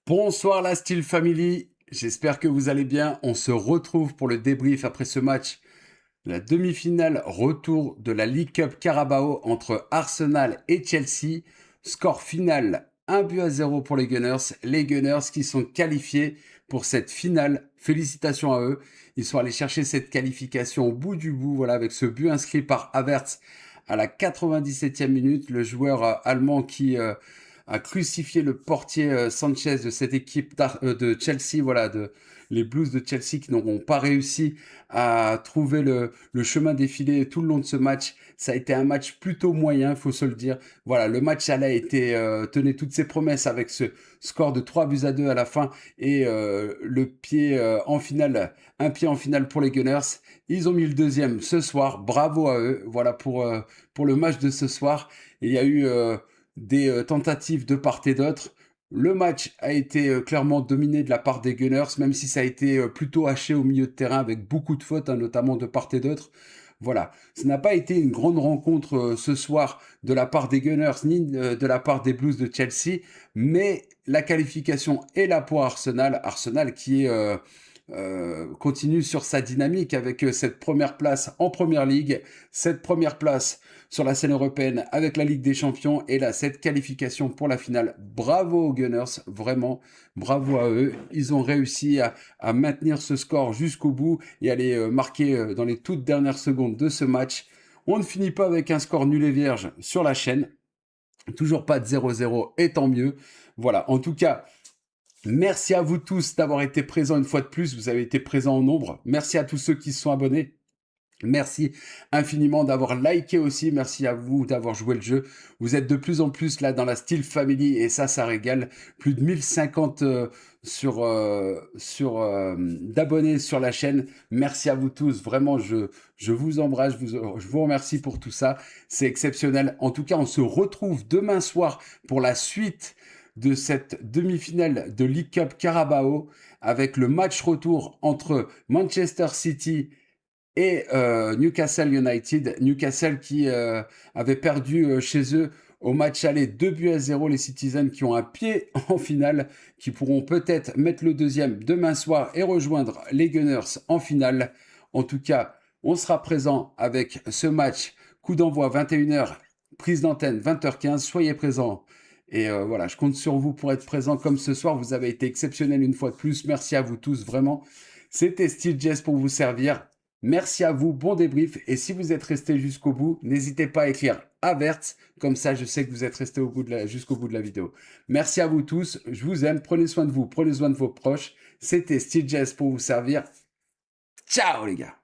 Bonsoir la Steel Family, j'espère que vous allez bien. On se retrouve pour le débrief après ce match, la demi-finale retour de la League Cup Carabao entre Arsenal et Chelsea. Score final 1-0 pour les Gunners qui sont qualifiés pour cette finale. Félicitations à eux, ils sont allés chercher cette qualification au bout du bout, voilà, avec ce but inscrit par Havertz à la 97e minute, le joueur allemand qui a crucifié le portier Sanchez de cette équipe de Chelsea, voilà, les Blues de Chelsea qui n'auront pas réussi à trouver le chemin défilé tout le long de ce match. Ça a été un match plutôt moyen, faut se le dire. Voilà, le match a été tenait toutes ses promesses avec ce score de 3-2 à la fin et le pied en finale, un pied en finale pour les Gunners. Ils ont mis le deuxième ce soir, bravo à eux. Voilà pour le match de ce soir. Il y a eu des tentatives de part et d'autre. Le match a été clairement dominé de la part des Gunners, même si ça a été plutôt haché au milieu de terrain avec beaucoup de fautes, hein, notamment de part et d'autre. Voilà, ce n'a pas été une grande rencontre ce soir de la part des Gunners ni de la part des Blues de Chelsea, mais la qualification est là pour Arsenal. Arsenal qui continue sur sa dynamique avec cette première place en Première Ligue, cette première place sur la scène européenne avec la Ligue des Champions et là cette qualification pour la finale. Bravo aux Gunners, vraiment bravo à eux. Ils ont réussi à maintenir ce score jusqu'au bout et à les marquer dans les toutes dernières secondes de ce match. On ne finit pas avec un score nul et vierge sur la chaîne. Toujours pas de 0-0 et tant mieux. Voilà, en tout cas, merci à vous tous d'avoir été présents une fois de plus. Vous avez été présents en nombre. Merci à tous ceux qui se sont abonnés. Merci infiniment d'avoir liké aussi. Merci à vous d'avoir joué le jeu. Vous êtes de plus en plus là dans la Steel Family et ça régale. Plus de 1050 d'abonnés sur la chaîne. Merci à vous tous. Vraiment, je vous embrasse. Je vous remercie pour tout ça. C'est exceptionnel. En tout cas, on se retrouve demain soir pour la suite de cette demi-finale de League Cup Carabao avec le match retour entre Manchester City et Newcastle United. Newcastle qui avait perdu chez eux au match aller 2-0, les Citizens qui ont un pied en finale, qui pourront peut-être mettre le deuxième demain soir et rejoindre les Gunners en finale. En tout cas, on sera présent avec ce match, coup d'envoi 21h, prise d'antenne 20h15, soyez présents. Et voilà, je compte sur vous pour être présent comme ce soir. Vous avez été exceptionnels une fois de plus. Merci à vous tous, vraiment. C'était Steel Jazz pour vous servir. Merci à vous, bon débrief. Et si vous êtes resté jusqu'au bout, n'hésitez pas à écrire Avertz. Comme ça, je sais que vous êtes resté jusqu'au bout de la vidéo. Merci à vous tous. Je vous aime. Prenez soin de vous. Prenez soin de vos proches. C'était Steel Jazz pour vous servir. Ciao les gars.